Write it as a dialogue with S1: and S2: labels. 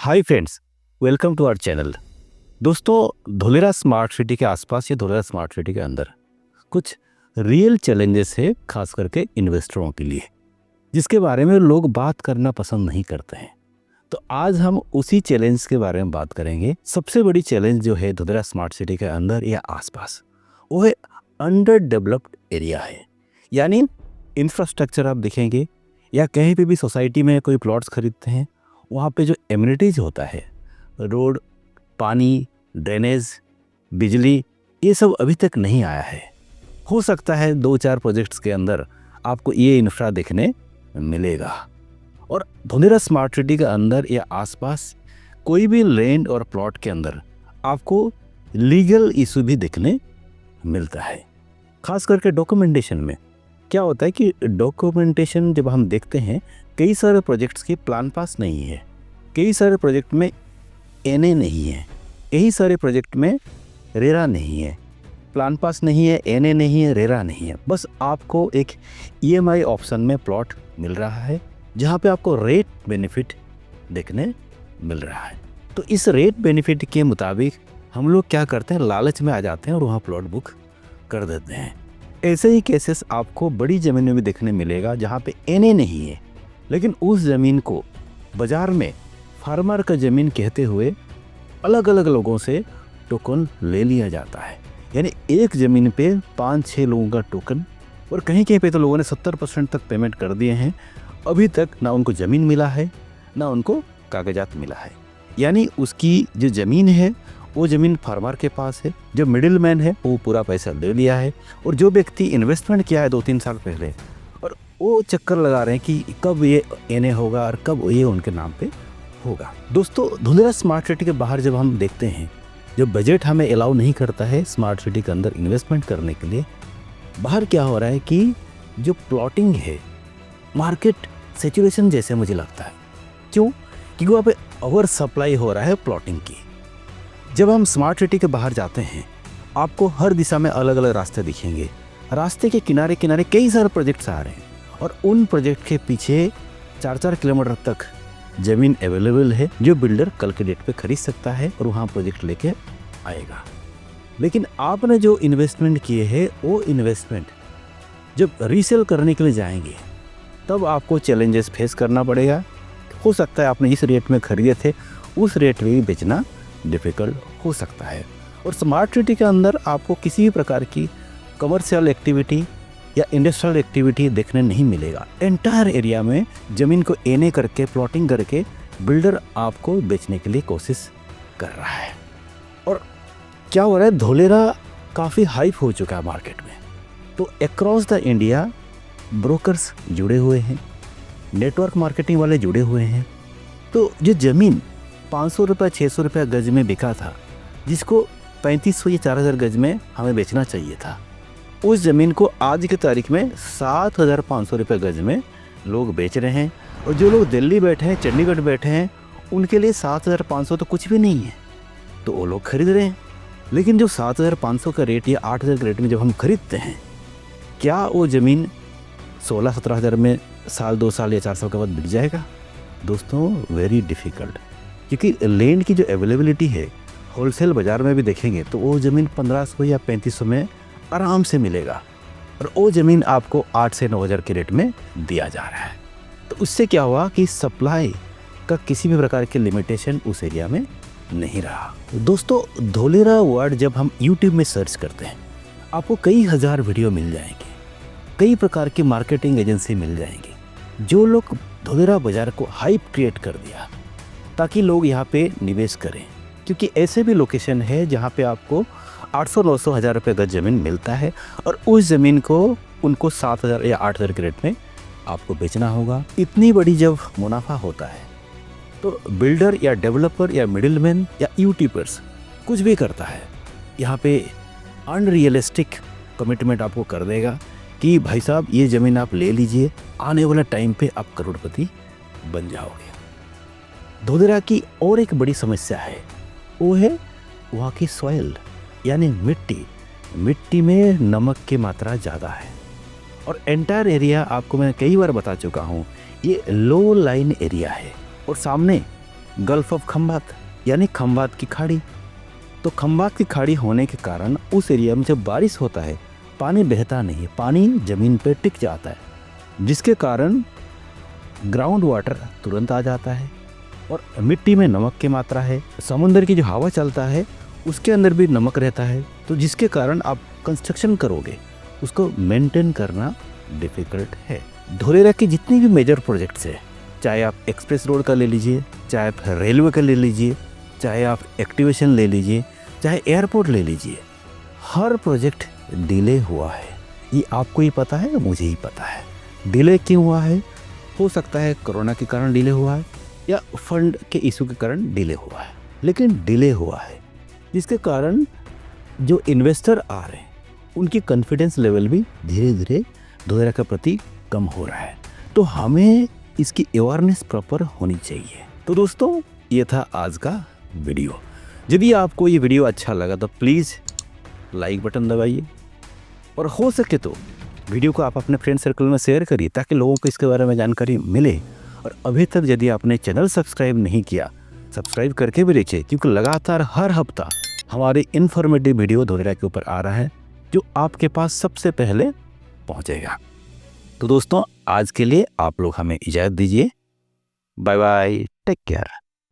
S1: Hi friends, welcome to our channel. दोस्तों, Dholera smart city के आसपास या धोलेरा स्मार्ट सिटी के अंदर कुछ रियल चैलेंजेस है, खास करके इन्वेस्टरों के लिए, जिसके बारे में लोग बात करना पसंद नहीं करते हैं। तो आज हम उसी चैलेंज के बारे में बात करेंगे। सबसे बड़ी चैलेंज जो है धोलेरा स्मार्ट सिटी के अंदर या आसपास, वो है अंडर डेवलप्ड एरिया है। यानी इंफ्रास्ट्रक्चर आप देखेंगे या कहीं पे भी सोसाइटी में कोई प्लॉट्स खरीदते हैं, वहाँ पे जो एमिनिटीज़ होता है, रोड, पानी, ड्रेनेज, बिजली, ये सब अभी तक नहीं आया है। हो सकता है 2-4 प्रोजेक्ट्स के अंदर आपको ये इंफ्रा देखने मिलेगा। और धोलेरा स्मार्ट सिटी के अंदर या आसपास कोई भी लैंड और प्लॉट के अंदर आपको लीगल इशू भी देखने मिलता है। खास करके डॉक्यूमेंटेशन में क्या होता है कि डॉक्यूमेंटेशन जब हम देखते हैं, कई सारे प्रोजेक्ट्स की प्लान पास नहीं है, कई सारे प्रोजेक्ट में एनए नहीं है, कई सारे प्रोजेक्ट में रेरा नहीं है। प्लान पास नहीं है, एनए नहीं है, रेरा नहीं है, बस आपको एक ईएमआई ऑप्शन में प्लॉट मिल रहा है, जहाँ पे आपको रेट बेनिफिट देखने मिल रहा है। तो इस रेट बेनिफिट के मुताबिक हम लोग क्या करते हैं, लालच में आ जाते हैं और वहाँ प्लॉट बुक कर देते हैं। ऐसे ही केसेस आपको बड़ी ज़मीन में भी देखने मिलेगा, जहाँ पे एनए नहीं है, लेकिन उस ज़मीन को बाज़ार में फार्मर का ज़मीन कहते हुए अलग अलग लोगों से टोकन ले लिया जाता है। यानी एक ज़मीन पे 5-6 लोगों का टोकन, और कहीं कहीं पे तो लोगों ने 70% तक पेमेंट कर दिए हैं। अभी तक ना उनको ज़मीन मिला है, ना उनको कागजात मिला है। यानी उसकी जो ज़मीन है वो ज़मीन फार्मर के पास है, जो मिडिल मैन है वो पूरा पैसा ले लिया है, और जो व्यक्ति इन्वेस्टमेंट किया है 2-3 साल पहले, और वो चक्कर लगा रहे हैं कि कब ये एनए होगा और कब ये उनके नाम पे होगा। दोस्तों, धोलेरा स्मार्ट सिटी के बाहर जब हम देखते हैं, जो बजट हमें अलाउ नहीं करता है स्मार्ट सिटी के अंदर इन्वेस्टमेंट करने के लिए, बाहर क्या हो रहा है कि जो प्लॉटिंग है, मार्केट सैचुरेशन जैसे मुझे लगता है। क्यों? क्योंकि वहाँ पे ओवर सप्लाई हो रहा है प्लॉटिंग की। जब हम स्मार्ट सिटी के बाहर जाते हैं, आपको हर दिशा में अलग अलग रास्ते दिखेंगे। रास्ते के किनारे किनारे कई सारे प्रोजेक्ट्स आ रहे हैं, और उन प्रोजेक्ट के पीछे 4-4 किलोमीटर तक ज़मीन अवेलेबल है, जो बिल्डर कल के डेट पे खरीद सकता है और वहाँ प्रोजेक्ट लेके आएगा। लेकिन आपने जो इन्वेस्टमेंट किए हैं, वो इन्वेस्टमेंट जब रीसेल करने के लिए जाएंगे, तब आपको चैलेंजेस फेस करना पड़ेगा। हो सकता है आपने इस रेट में खरीदे थे, उस रेट में भी बेचना डिफ़िकल्ट हो सकता है। और स्मार्ट सिटी के अंदर आपको किसी भी प्रकार की कमर्शियल एक्टिविटी या इंडस्ट्रियल एक्टिविटी देखने नहीं मिलेगा। एंटायर एरिया में ज़मीन को एनए करके, प्लॉटिंग करके बिल्डर आपको बेचने के लिए कोशिश कर रहा है। और क्या हो रहा है, धोलेरा काफ़ी हाइप हो चुका है मार्केट में। तो अक्रॉस द इंडिया ब्रोकर्स जुड़े हुए हैं, नेटवर्क मार्केटिंग वाले जुड़े हुए हैं। तो जो ज़मीन 500 रुपये 600 रुपये गज में बिका था, जिसको 3500 या 4000 गज में हमें बेचना चाहिए था, उस ज़मीन को आज की तारीख में 7500 रुपये गज में लोग बेच रहे हैं। और जो लोग दिल्ली बैठे हैं, चंडीगढ़ बैठे हैं, उनके लिए 7500 तो कुछ भी नहीं है, तो वो लोग खरीद रहे हैं। लेकिन जो 7500 का रेट या 8000 का रेट में जब हम खरीदते हैं, क्या वो ज़मीन 16-17 हज़ार में साल 2 साल या 4 साल के बाद बिक जाएगा? दोस्तों, वेरी डिफ़िकल्ट। क्योंकि लैंड की जो अवेलेबिलिटी है, होलसेल बाज़ार में भी देखेंगे तो वो ज़मीन 1500 या 3500 में आराम से मिलेगा, और वो ज़मीन आपको 8 से 9 हज़ार के रेट में दिया जा रहा है। तो उससे क्या हुआ कि सप्लाई का किसी भी प्रकार की लिमिटेशन उस एरिया में नहीं रहा। दोस्तों, धोलेरा वर्ड जब हम यूट्यूब में सर्च करते हैं, आपको कई हज़ार वीडियो मिल जाएंगे, कई प्रकार की मार्केटिंग एजेंसी मिल जाएंगी, जो लोग धोलेरा बाज़ार को हाइप क्रिएट कर दिया ताकि लोग यहाँ पे निवेश करें। क्योंकि ऐसे भी लोकेशन है जहाँ पे आपको 800-900 हज़ार रुपये गज ज़मीन मिलता है, और उस ज़मीन को उनको 7000 या 8000 के रेट में आपको बेचना होगा। इतनी बड़ी जब मुनाफा होता है, तो बिल्डर या डेवलपर या मिडिलमैन या यूट्यूबर्स कुछ भी करता है, यहाँ पे अनरियलिस्टिक कमिटमेंट आपको कर देगा कि भाई साहब ये ज़मीन आप ले लीजिए, आने वाला टाइम पे आप करोड़पति बन जाओगे। धोलेरा की और एक बड़ी समस्या है, वो है वहाँ की सॉइल, यानी मिट्टी में नमक की मात्रा ज़्यादा है। और एंटायर एरिया आपको मैं कई बार बता चुका हूँ, ये लो लाइन एरिया है, और सामने गल्फ ऑफ खंबात यानी खंबात की खाड़ी। तो खंबात की खाड़ी होने के कारण उस एरिया में जब बारिश होता है पानी बहता नहीं है, पानी ज़मीन पे टिक जाता है, जिसके कारण ग्राउंड वाटर तुरंत आ जाता है और मिट्टी में नमक की मात्रा है। समुंदर की जो हवा चलता है उसके अंदर भी नमक रहता है, तो जिसके कारण आप कंस्ट्रक्शन करोगे उसको मेंटेन करना डिफ़िकल्ट है। धोलेरा के जितने भी मेजर प्रोजेक्ट्स हैं, चाहे आप एक्सप्रेस रोड का ले लीजिए, चाहे आप रेलवे का ले लीजिए, चाहे आप एक्टिवेशन ले लीजिए, चाहे एयरपोर्ट ले लीजिए, हर प्रोजेक्ट डिले हुआ है। ये आपको ही पता है, मुझे ही पता है। डिले क्यों हुआ है? हो सकता है कोरोना के कारण डिले हुआ है या फंड के इशू के कारण डिले हुआ है, लेकिन डिले हुआ है जिसके कारण जो इन्वेस्टर आ रहे हैं उनकी कॉन्फिडेंस लेवल भी धीरे धीरे धोलेरा के प्रति कम हो रहा है। तो हमें इसकी अवेयरनेस प्रॉपर होनी चाहिए। तो दोस्तों, ये था आज का वीडियो। यदि आपको ये वीडियो अच्छा लगा तो प्लीज़ लाइक बटन दबाइए और हो सके तो वीडियो को आप अपने फ्रेंड सर्कल में शेयर करिए ताकि लोगों को इसके बारे में जानकारी मिले। और अभी तक यदि आपने चैनल सब्सक्राइब नहीं किया, सब्सक्राइब करके भी रखिए, क्योंकि लगातार हर हफ्ता हमारे इन्फॉर्मेटिव वीडियो धोलेरा के ऊपर आ रहा है जो आपके पास सबसे पहले पहुंचेगा। तो दोस्तों, आज के लिए आप लोग हमें इजाज़त दीजिए। Bye bye, take care.